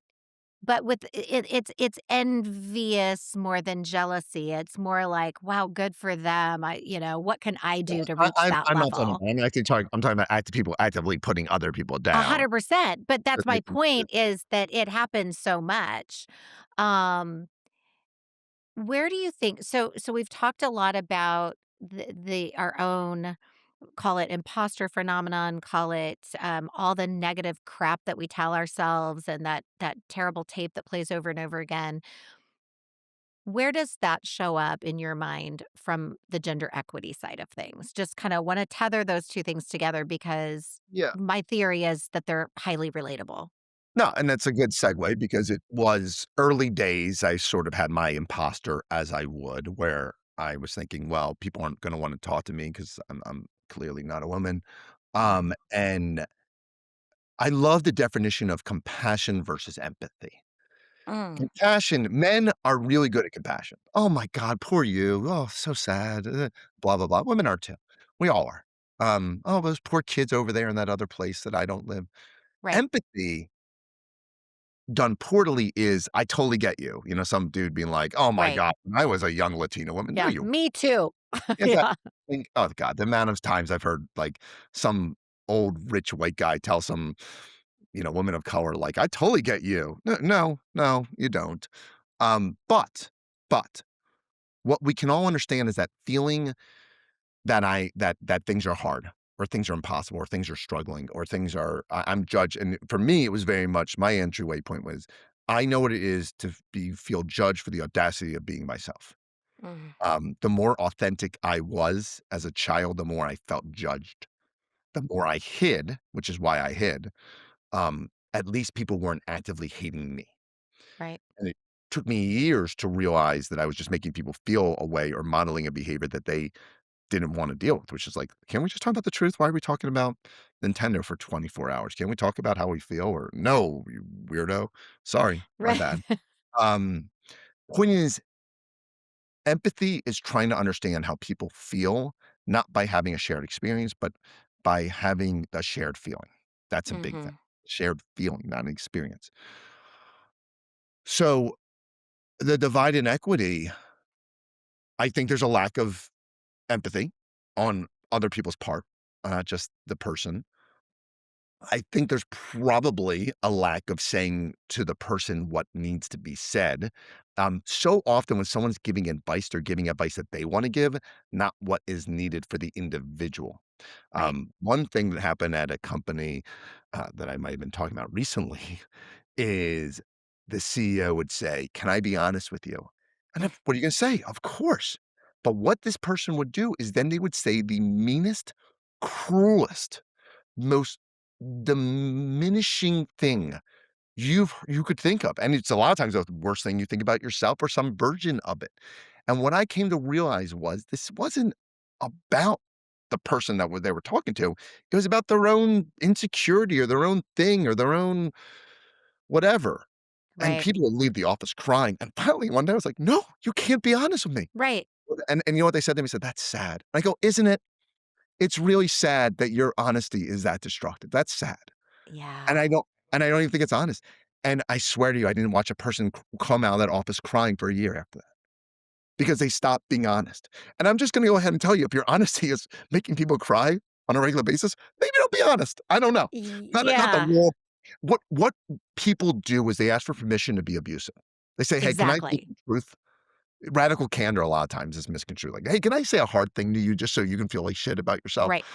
but with it's envious more than jealousy. It's more like, "Wow, good for them. What can I Yeah, do to reach that I'm not talking level?" about, I'm talking about people actively putting other people down. 100%, but that's That my they can point is that it happens so much. Um Where do you think so we've talked a lot about the our own, call it imposter phenomenon, call it, all the negative crap that we tell ourselves and that terrible tape that plays over and over again. Where does that show up in your mind from the gender equity side of things? Just kinda wanna tether those 2 things together because Yeah. my theory is that they're highly relatable. No, and that's a good segue because it was early days. I sort of had my imposter as I would, where I was thinking, well, people aren't going to want to talk to me because I'm clearly not a woman. Mhm. And I love the definition of compassion versus empathy. Mm, Compassion, men are really good at compassion. "Oh my god, poor you. Oh, so sad, blah, blah, blah." Women are too. We all are. "Oh, those poor kids over there in that other place that I don't live." right, Empathy done poorly is, "I totally get you." You know, some dude being like, "Oh my right. god, when I was a young Latino woman." No, Yeah, you me too. is that Yeah, oh god, the amount of times I've heard, like, some old rich white guy tell some, woman of color, like, "I totally get you." No, no, no, you don't. But what we can all understand is that feeling that things are hard, or things are impossible, or things are struggling, or things are I'm judged, and for me, it was very much my entryway point was, I know what it is to feel judged for the audacity of being myself. mhm, The more authentic I was as a child, the more I felt judged. The more I hid, which is why I hid, at least people weren't actively hating me. right, And it took me years to realize that I was just making people feel a way or modeling a behavior that they didn't wanna deal with, which is like, "Can we just talk about the truth? Why are we talking about Nintendo for 24 hours? Can we talk about how we feel?" Or, "No, you weirdo. Sorry, my right, bad." Um, Point is, empathy is trying to understand how people feel, not by having a shared experience, but by having a shared feeling. That's a big thing. mhm, Shared feeling, not an experience. So, the divide and equity, I think there's a lack of empathy on other people's part, just the person. I think there's probably a lack of saying to the person what needs to be said. So often when someone's giving advice, they're giving advice that they want to give, not what is needed for the individual. right, One thing that happened at a company that I might have been talking about recently is the CEO would say, "Can I be honest with you?" And mm, what are you going to say? Of course. But what this person would do is then they would say the meanest, cruelest, most diminishing thing you could think of, and it's a lot of times the worst thing you think about yourself or some version of it. And what I came to realize was this wasn't about the person that they were talking to. It was about their own insecurity or their own thing or their own whatever. And right, people would leave the office crying. And finally one day I was like, "No, you can't be honest with me." right. And you know what they said to me? They said, "That's sad." I go, "Isn't it? It's really sad that your honesty is that destructive. That's sad." And Yeah, I don't even think it's honest. And I swear to you, I didn't watch a person come out of that office crying for a year after that because they stopped being honest. And I'm just gonna go ahead and tell you, if your honesty is making people cry on a regular basis, maybe don't be honest. I don't know. Not the yeah, rule. What people do is they ask for permission to be abusive. They say, "Hey, can I speak exactly, the truth?" Radical candor a lot of times is misconstrued. Like, "Hey, can I say a hard thing to you just so you can feel like shit about yourself?" right,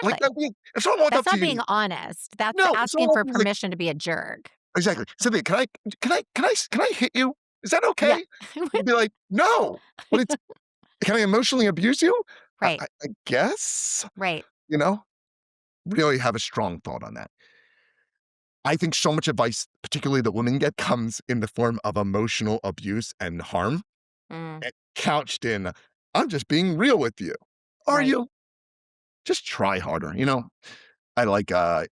Like, exactly. that weird if someone walked That's up to not you being honest, that's no, if someone asking walked for up to you like permission to be a jerk. exactly. "Cynthia, can I hit you? Is that Yeah. okay?" You'd be like, "No." But it's, "Can I emotionally abuse you?" Right, I guess, right, you know? Really have a strong thought on that. I think so much advice, particularly that women get, comes in the form of emotional abuse and harm, mm, couched in, "I'm just being real with you." Are right, you? Just try harder, you know? I like, I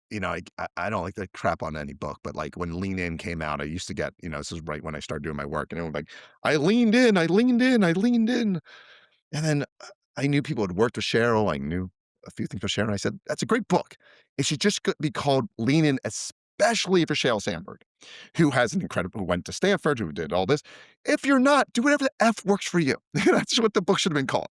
don't like to crap on any book, but, like, when Lean In came out, I used to get, this is right when I started doing my work, and it was like, "I leaned in, I leaned in, I leaned in." And then, I knew people had worked with Cheryl, I knew a few things with Cheryl, and I said, "That's a great book. It should just be called Lean In, especially if you're Sheryl Sandberg, who went to Stanford, who did all this. If you're not, do whatever the F works for you." That's what the book should have been called.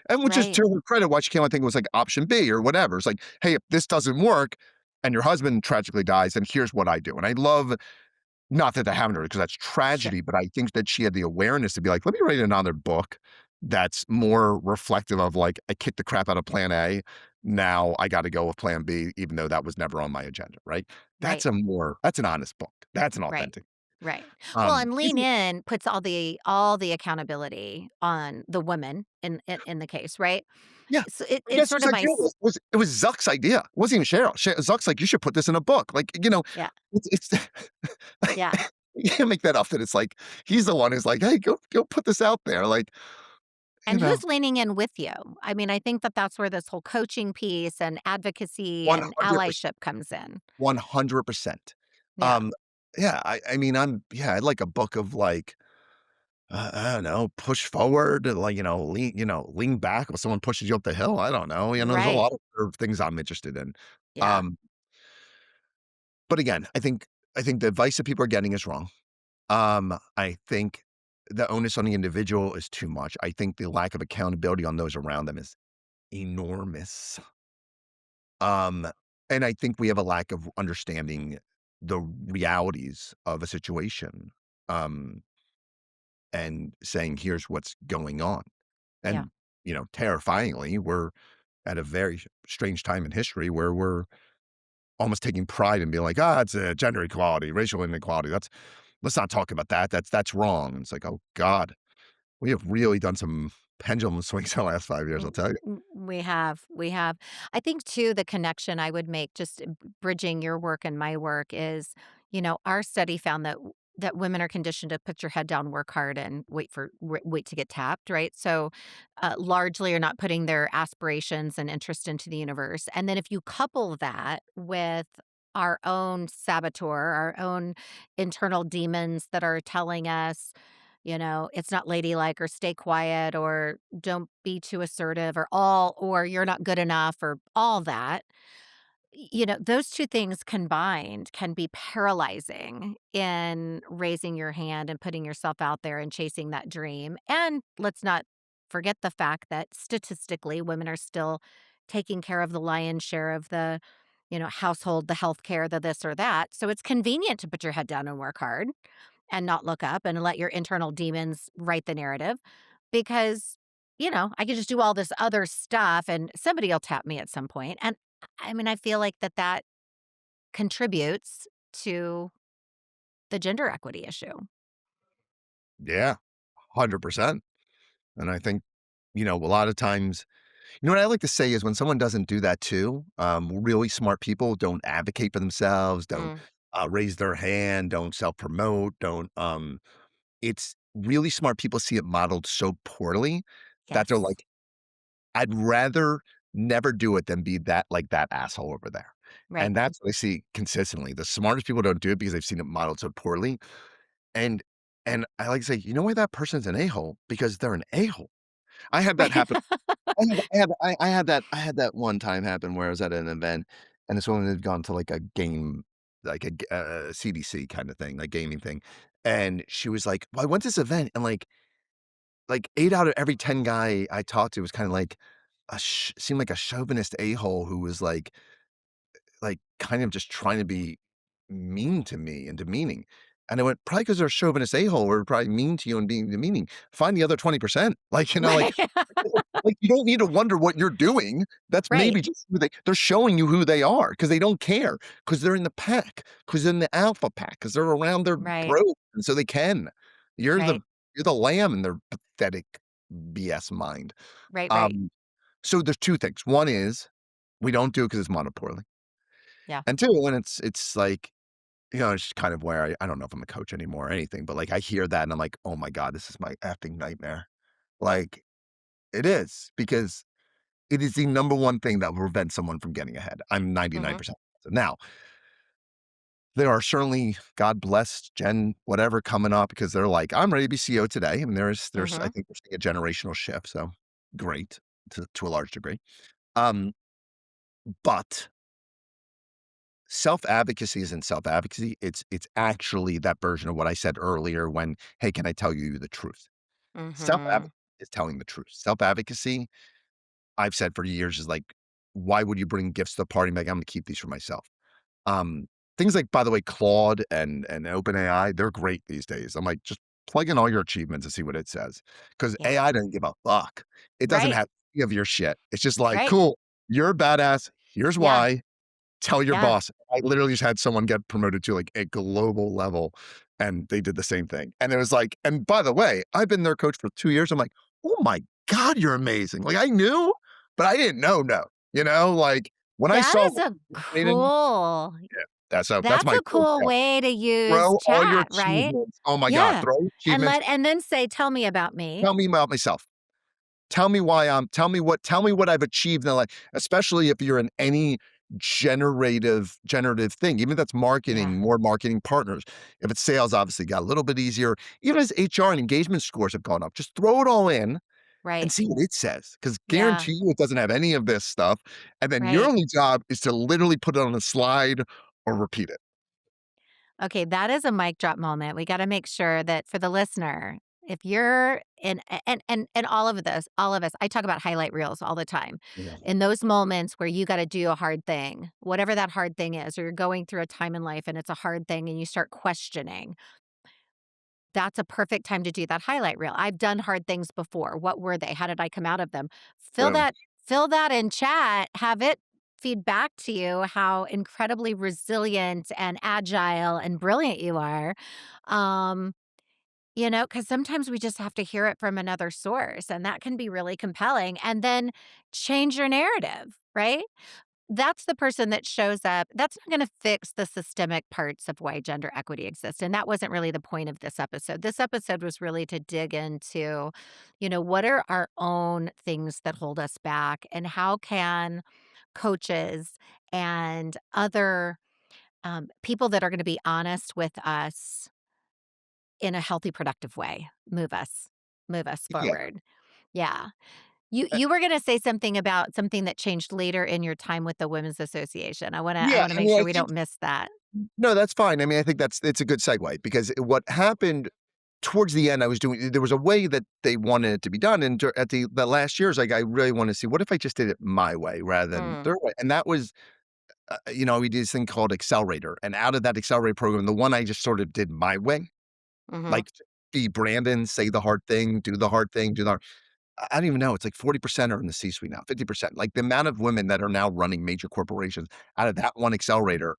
And which is right, to her credit, why she came, I think it was like option B or whatever. It's like, "Hey, if this doesn't work and your husband tragically dies, then here's what I do." And I love not that they haven't heard, because that's sure, tragedy, but I think that she had the awareness to be like, "Let me write another book that's more reflective of, like, I kicked the crap out of plan A. Now I gotta go with plan B, even though that was never on my agenda," right? right. That's an honest book. That's an Right. authentic. Right. Well, and lean Isn't it in puts all the accountability on the woman in the case, right? yeah. So I it's guess sort this of idea was Zuck's idea. It wasn't even Cheryl. Zuck's like, "You should put this in a book." Like, yeah. it's Yeah. you can't make that up that it's like, he's the one who's like, "Hey, go put this out there." Like, you And know, who's leaning in with you? I mean, I think that that's where this whole coaching piece and advocacy and 100%. allyship comes in. 100%. Yeah. Um, yeah, I mean, I'd like a book of like, I don't know, push forward, and like, lean back if someone pushes you up the hill. I don't know. There's a Right. lot of other things I'm interested in. Yeah. Um, but again, I think the advice that people are getting is wrong. I think the onus on the individual is too much. I think the lack of accountability on those around them is enormous. Um, and I think we have a lack of understanding the realities of a situation, um, and saying, "Here's what's going on." Yeah. And, terrifyingly, we're at a very strange time in history where we're almost taking pride in being like, "Ah, it's gender equality, racial inequality. Let's not talk about that. That's wrong." And it's like, "Oh God, we have really done some pendulum swings in the last 5 years, I'll tell you." We have, we have. I think too, the connection I would make, just bridging your work and my work is, our study found that that women are conditioned to put your head down, work hard, and wait to get tapped, right? So, largely, are not putting their aspirations and interest into the universe. And then if you couple that with our own saboteur, our own internal demons that are telling us, it's not ladylike, or stay quiet, or don't be too assertive, or you're not good enough, or all that. Those two things combined can be paralyzing in raising your hand and putting yourself out there and chasing that dream. And let's not forget the fact that statistically, women are still taking care of the lion's share of the, household, the healthcare, the this or that. So it's convenient to put your head down and work hard and not look up and let your internal demons write the narrative because, I could just do all this other stuff and somebody will tap me at some point. And I mean, I feel like that contributes to the gender equity issue. Yeah, 100%. And I think, a lot of times, what I like to say is when someone doesn't do that too, really smart people don't advocate for themselves, don't Mm, raise their hand, don't self promote, don't. It's really smart people see it modeled so poorly that they're yes. like, I'd rather never do it than be that asshole over there. Right. And that's what I see consistently. The smartest people don't do it because they've seen it modeled so poorly. And and I like to say, you know why that person's an a-hole? Because they're an a-hole. I had that happen. I had that one time happen where I was at an event and this woman had gone to like a game, like a CDC kind of thing, like gaming thing. And she was like, "Well, I went to this event and like 8 out of every 10 guy I talked to was kind of like seemed like a chauvinist a-hole who was like kind of just trying to be mean to me and demeaning." And I went, "Probably because 'cause they're a chauvinist a-hole or probably mean to you and being demeaning. Find the other 20%." Like, Right. you don't need to wonder what you're doing. That's Right. maybe just who they're showing you who they are because they don't care because 'cause they're in the pack, because 'cause they're in the alpha pack, because 'cause they're around their Right. bros, and so they can. You're the Right. you're the lamb in their pathetic BS mind. Right. Right. Um, so there's 2 things. One is we don't do it because it's modeled poorly. Yeah. And 2, when it's like, it's kind of where I don't know if I'm a coach anymore or anything, but, like, I hear that and I'm like, "Oh my god, this is my effing nightmare." Like, it is, because it is the number one thing that will prevent someone from getting ahead. I'm Hmm. 99% positive. Now, there are certainly, God bless Gen whatever coming up because they're like, "I'm ready to be CEO today." I mean, there's I Hmm. think we're seeing a generational shift, so great to a large degree. Um, but self-advocacy isn't self-advocacy. It's actually that version of what I said earlier when, "Hey, can I tell you the truth?" Hmm. Self-advocacy is telling the truth. Self-advocacy, I've said for years, is like, "Why would you bring gifts to the party?" Like, "I'm gonna keep these for myself." Um, Things like, by the way, Claude and OpenAI, they're great these days. I'm like, "Just plug in all your achievements and see what it says, because Yeah. AI doesn't give a fuck. It doesn't Right. have any of your shit. It's just like, Right. "Cool, you're a badass. Here's Yeah. why. Tell your Yeah. boss." I literally just had someone get promoted to, like, a global level, and they did the same thing, and it was like, and by the way, I've been their coach for 2 years. I'm like, "Oh my god, you're amazing." Like, I knew, but I didn't know, like, when I That saw is what a you created. cool Yeah, that's That's my a coach cool now. way to use Throw all your chat, right? achievements. Oh my god, Yeah. throw And achievements. then say, "Tell me about me." Tell me about myself. tell me what I've achieved in life, especially if you're in any generative thing, even if that's Yeah, marketing, more marketing partners. If it's sales, obviously got a little bit easier. Even as HR and engagement scores have gone up, just throw it all in and right. see what it says. Because Yeah, guarantee you it doesn't have any of this stuff. And then your right. only job is to literally put it on a slide or repeat it. Okay, that is a mic drop moment. We gotta make sure that for the listener, if you're in and all of us, I talk about highlight reels all the time. Yeah. In those moments where you gotta do a hard thing, whatever that hard thing is, or you're going through a time in life and it's a hard thing and you start questioning, that's a perfect time to do that highlight reel. I've done hard things before. What were they? How did I come out of them? Fill Boom. that fill that in chat, have it feed back to you how incredibly resilient and agile and brilliant you are. Um, because sometimes we just have to hear it from another source, and that can be really compelling, and then change your narrative, right? That's the person that shows up. That's not gonna fix the systemic parts of why gender equity exists, and that wasn't really the point of this episode. This episode was really to dig into, what are our own things that hold us back, and how can coaches and other, people that are gonna be honest with us in a healthy, productive way move us Yeah. forward. Yeah. You were gonna say something about something that changed later in your time with the Women's Association. I Yeah, wanna I make mean, sure I we think don't miss that. no, that's fine. I mean, I think it's a good segue because what happened towards the end, there was a way that they wanted it to be done, and at the last years, like I really want to see what if I just did it my way rather than Mm, their way, and that was, we did this thing called Accelerator, and out of that Accelerator program, the one I just sort of did my way, mhm. like be Brandon, say the hard thing, do the hard thing, do the hard. I don't even know. It's like 40% are in the C-suite now, 50%. Like the amount of women that are now running major corporations out of that one Accelerator,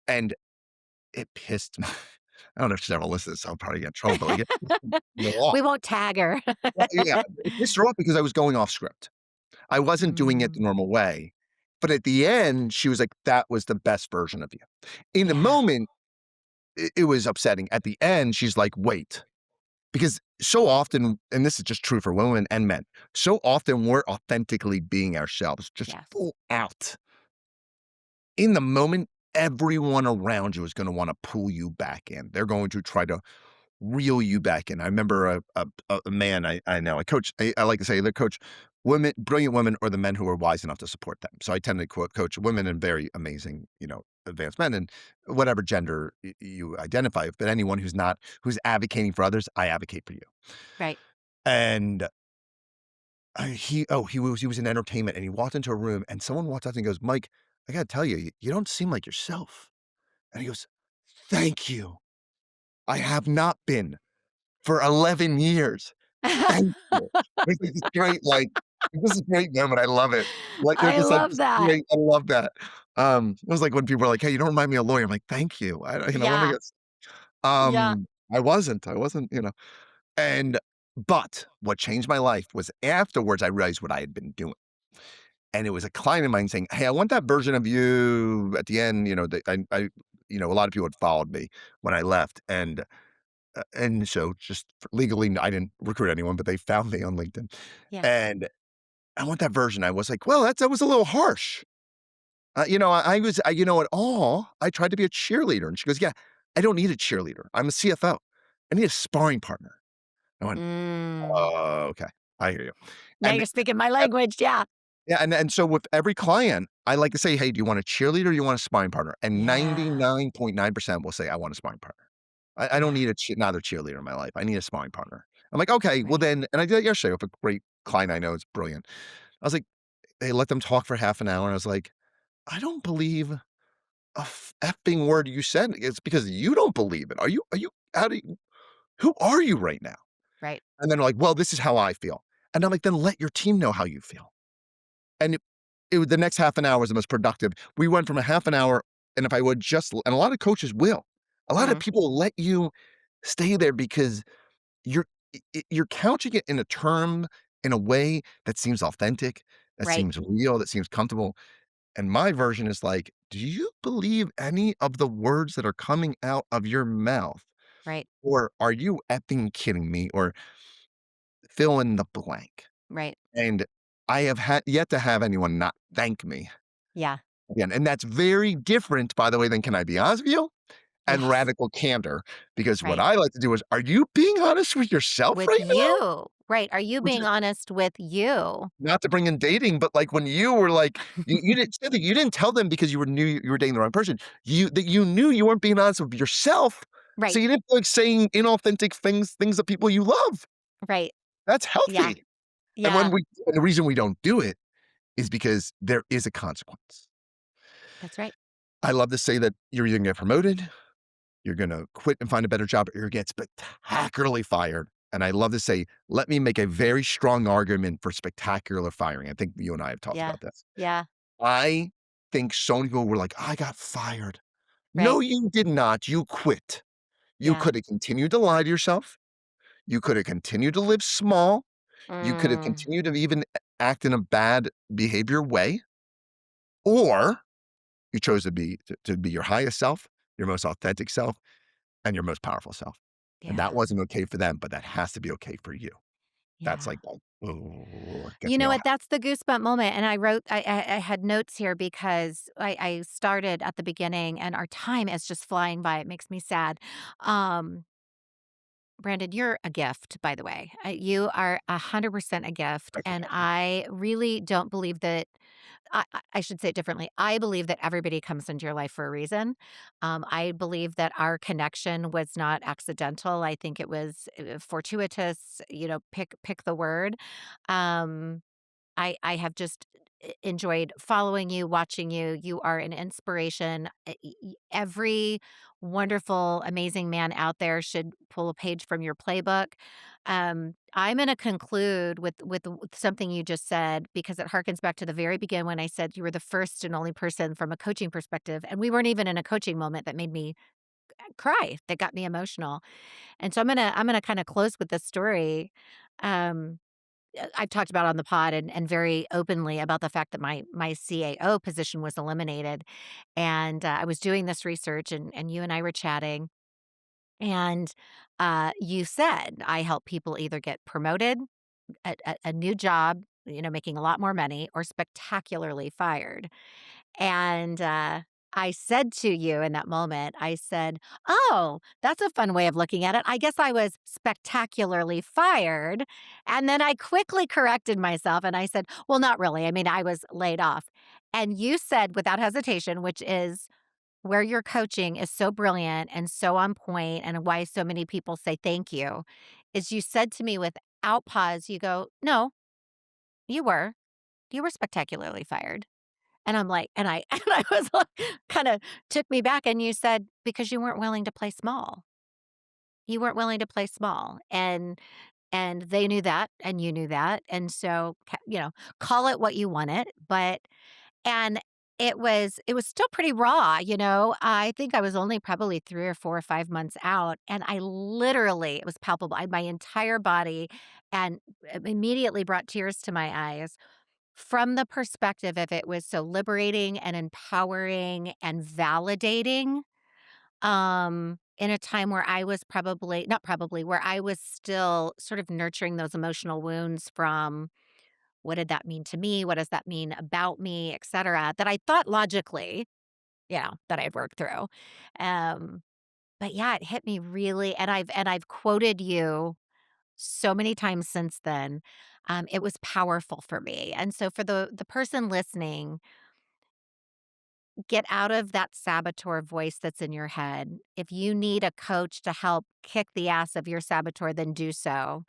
and it pissed me. I don't know if she's ever listened, so I'll probably get in trouble, but, like, it pissed me off. We won't tag her. Well, yeah, it pissed her off because I was going off script. I wasn't doing it Mm, the normal way, but at the end, she was like, "That was the best version of you." In the yeah, moment, it was upsetting. At the end, she's like, "Wait," because so often, and this is just true for women and men, so often we're authentically being ourselves, just yes. full out. In the moment, everyone around you is gonna wanna pull you back in. They're going to try to reel you back in. I remember a man I know, I coach, I like to say either coach women, brilliant women, or the men who are wise enough to support them. So I tend to coach women and very amazing, advanced men and whatever gender you identify with, but anyone who's advocating for others, I advocate for you. Right. And he was in entertainment and he walked into a room and someone walked up and goes, "Mike, I gotta tell you, you don't seem like yourself." And he goes, "Thank you. I have not been for 11 years. Thank you." It's like this great, this is a great moment, I love it. Like, they're I just like love this that. great I love that. It was like when people are like, "Hey, you don't remind me of a lawyer." I'm like, "Thank you." Let me Yeah, get yeah. I wasn't. And but what changed my life was afterwards, I realized what I had been doing. And it was a client of mine saying, "Hey, I want that version of you at the end," that a lot of people had followed me when I left, and so just legally, I didn't recruit anyone, but they found me on LinkedIn. Yeah. And I want that version. I was like, "Well, that was a little harsh." At all, I tried to be a cheerleader. And she goes, "Yeah, I don't need a cheerleader. I'm a CFO. I need a sparring partner." I went, Mm. "Oh, okay. I hear you." Now And you're speaking my language, yeah. yeah, and so with every client, I like to say, "Hey, do you want a cheerleader or you want a sparring partner?" And Yeah, 99.9% will say, "I want a sparring partner. I don't yeah, need another cheerleader in my life. I need a sparring partner." I'm like, "Okay, well right. then," and I did that yesterday with a great client I know, it's brilliant. I was like, "Hey, let them talk for half an hour." I was like, "I don't believe a effing word you said. It's because you don't believe it. Are you how do you who are you right now?" Right. And then they're like, "Well, this is how I feel." And I'm like, "Then let your team know how you feel." And the next half an hour was the most productive. We went from a half an hour, and if I would just and a lot of coaches will. A lot of Mhm. people let you stay there because you're you're couching it in a way that seems authentic, that Right, seems real, that seems comfortable. And my version is like, "Do you believe any of the words that are coming out of your mouth? right. Or are you effing kidding me?" Or fill in the blank. Right. And I have yet to have anyone not thank me Yeah. again. And that's very different, by the way, than can I be honest with you? And Yes. radical candor. Because what Right. I like to do is, are you being honest with yourself With right now? you. Right. Are you Which being is honest with you? not to bring in dating, but like when you were like, you didn't say that you didn't tell them because you were knew you were dating the wrong person. You knew you weren't being honest with yourself. So Right. you didn't feel like saying inauthentic things to people you love. Right. That's Yeah. healthy. And Yeah. the reason we don't do it is because there is a consequence. That's right. I love to say that you're either gonna get promoted, you're gonna quit and find a better job, or you're gonna get spectacularly fired. And I love to say, let me make a very strong argument for spectacular firing. I think you and I have talked Yeah. about this. Yeah. I think so many people were like, I got fired. Right. No, you did not. You quit. You Yeah. could have continued to lie to yourself. You could have continued to live small. You could have Mm. continued to even act in a bad behavior way, or you chose to be your highest self, your most authentic self, and your most powerful self. And that Yeah. wasn't okay for them, but that has to be okay for you. That's Yeah. like, oh, it You gets me know all what? That's the goosebump moment, and I had notes here because I started at the beginning, and our time is just flying by. It makes me sad. Um, Brandon, you're a gift, by the way. You are 100% a gift, and happy. I really don't believe that. I should say it differently. I believe that everybody comes into your life for a reason. I believe that our connection was not accidental. I think it was fortuitous. Pick the word. Um, I have just enjoyed following you, watching you. You are an inspiration. Every wonderful, amazing man out there should pull a page from your playbook. I'm going to conclude with something you just said because it harkens back to the very beginning when I said you were the first and only person from a coaching perspective, and we weren't even in a coaching moment that made me cry, that got me emotional. And so I'm gonna kind of close with this story. Um, I've talked about on the pod and very openly about the fact that my CAO position was eliminated, and I was doing this research, and you and I were chatting, and you said I help people either get promoted, a new job, making a lot more money, or spectacularly fired. And, I said to you in that moment, I said, "Oh, that's a fun way of looking at it. I guess I was spectacularly fired." And then I quickly corrected myself and I said, "Well, not really. I mean, I was laid off." And you said without hesitation, which is where your coaching is so brilliant and so on point and why so many people say thank you, is you said to me without pause, you go, "No, you were. You were spectacularly fired." And I'm like and I was like kinda took me back and you said, "Because you weren't willing to play small. You weren't willing to play small." And they knew that, and you knew that, and so, call it what you want it, but and it was still pretty raw. I think I was only probably 3 or 4 or 5 months out, and I literally it was palpable. My entire body and immediately brought tears to my eyes from the perspective of it was so liberating and empowering and validating, in a time where I was probably not probably, where I was still sort of nurturing those emotional wounds from, "What did that mean to me? What does that mean about me?" Etcetera, that I thought logically, that I'd worked through. Um, but yeah, it hit me really and I've quoted you so many times since then. It was powerful for me. And so for the person listening, get out of that saboteur voice that's in your head. If you need a coach to help kick the ass of your saboteur, then do so.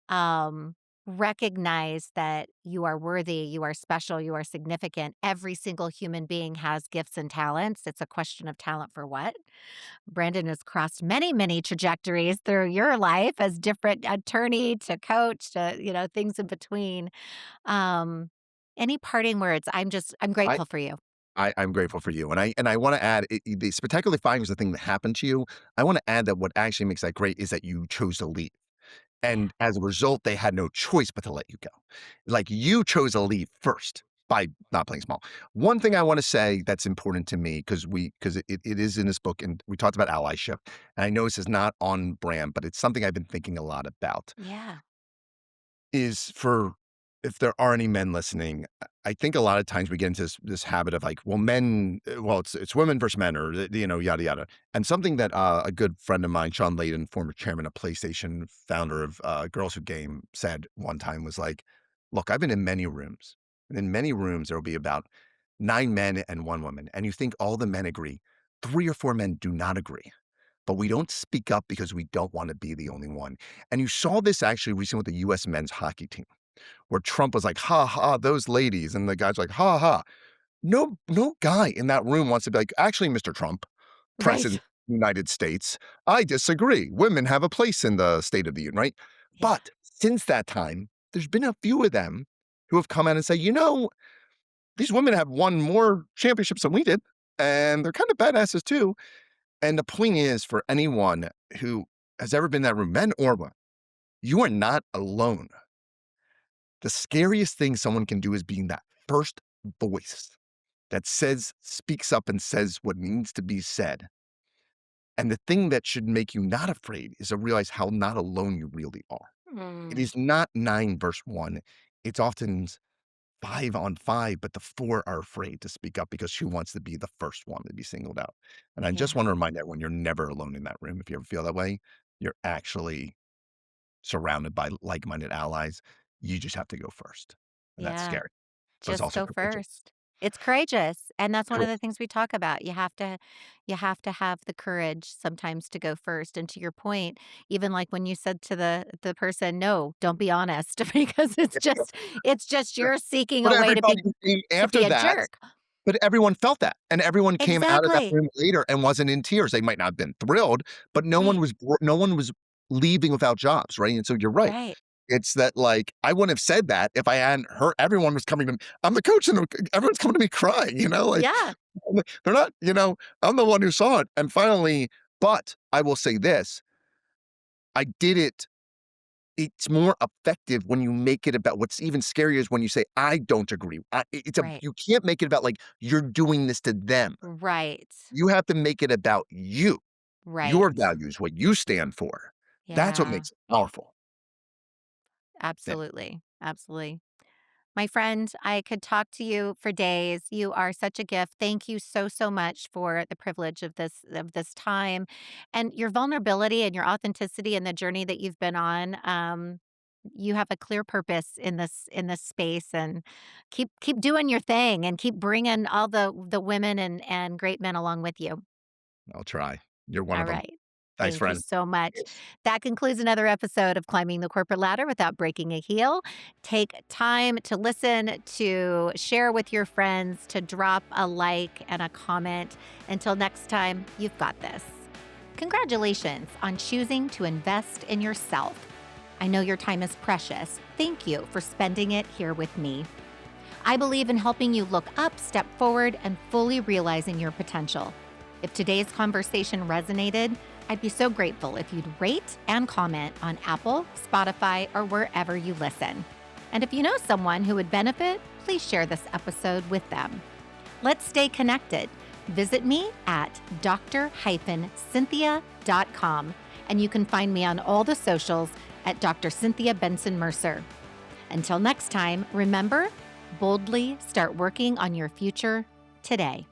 Um, Recognize that you are worthy, you are special, you are significant. Every single human being has gifts and talents. It's a question of talent for what? Brandon has crossed many, many trajectories through your life as different attorney to coach to, things in between. Um, any parting words? I'm I grateful for you. I'm grateful for you, and I wanna add, the spectacular finding is the thing that happened to you. I wanna add that what actually makes that great is that you chose to leave, Yeah. and as a result, they had no choice but to let you go. Like, you chose to leave first by not playing small. One thing I wanna say that's important to me, 'cause it is in this book, and we talked about allyship, and I know this is not on brand, but it's something I've been thinking a lot about, Yeah. is for if there are any men listening, I think a lot of times we get into this habit of like, well, men, well, it's women versus men, or yada yada. And something that a good friend of mine, Sean Layden, former chairman of PlayStation, founder of Girls Who Game, said one time was like, "Look, I've been in many rooms, and in many rooms there will be about 9 men and 1 woman, and you think all the men agree, 3 or 4 men do not agree." But we don't speak up because we don't want to be the only one. And you saw this actually recently with the US men's hockey team where Trump was like, "Ha ha, those ladies," and the guy's like, "Ha ha." No guy in that room wants to be like, "Actually, Mr. Trump, President Right. of the United States, I disagree. Women have a place in the State of the Union," right? Yeah. But since that time, there's been a few of them who have come out and say, these women have won more championships than we did, and they're kind of badasses too. And the point is, for anyone who has ever been in that room, men or women, you are not alone. The scariest thing someone can do is being that first voice that speaks up and says what needs to be said. And the thing that should make you not afraid is to realize how not alone you really are. It Mm. is not 9 versus 1. It's often 5 on 5, but the 4 are afraid to speak up because who wants to be the first one to be singled out? And I just Yeah. want to remind everyone, you're never alone in that room. If you ever feel that way, you're actually surrounded by like-minded allies. You just have to go first. And that's Yeah. scary, but it's Just also go courageous. first. It's courageous, and that's one of Cool. the things we talk about. You have to have the courage sometimes to go first, and to your point, even like when you said to the person, "No, don't be honest," because it's just Yeah. you're seeking But a way everybody who came to after be a that, jerk. but everyone felt that, and everyone came out of that Exactly. room later and wasn't in tears. They might not have been thrilled, but Right. no one was leaving without jobs, right? And so you're right. Right. It's that, like, I wouldn't have said that if I hadn't heard everyone was coming to me. I'm the coach and everyone's coming to me crying, like, Yeah. they're not, I'm the one who saw it. And finally, but I will say this, I did it. It's more effective when you make it about what's even scarier is when you say, "I don't agree." Right. You can't make it about like you're doing this to them. Right. You have to make it about you, your Right. values, what you stand for. That's what Yeah. makes it powerful. Yeah. Absolutely. Absolutely. My friend, I could talk to you for days. You are such a gift. Thank you so, so much for the privilege of this time and your vulnerability and your authenticity and the journey that you've been on. You have a clear purpose in this space, and keep doing your thing and keep bringing all the women and great men along with you. I'll try. You're one All of them. right. Thanks, Thank you friend. so much. That concludes another episode of Climbing the Corporate Ladder Without Breaking a Heel. Take time to listen, to share with your friends, to drop a like and a comment. Until next time, you've got this. Congratulations on choosing to invest in yourself. I know your time is precious. Thank you for spending it here with me. I believe in helping you look up, step forward, and fully realizing your potential. If today's conversation resonated, I'd be so grateful if you'd rate and comment on Apple, Spotify, or wherever you listen. And if you know someone who would benefit, please share this episode with them. Let's stay connected. Visit me at dr-cynthia.com, and you can find me on all the socials at Dr. Cynthia Bentzen-Mercer. Until next time, remember, boldly start working on your future today.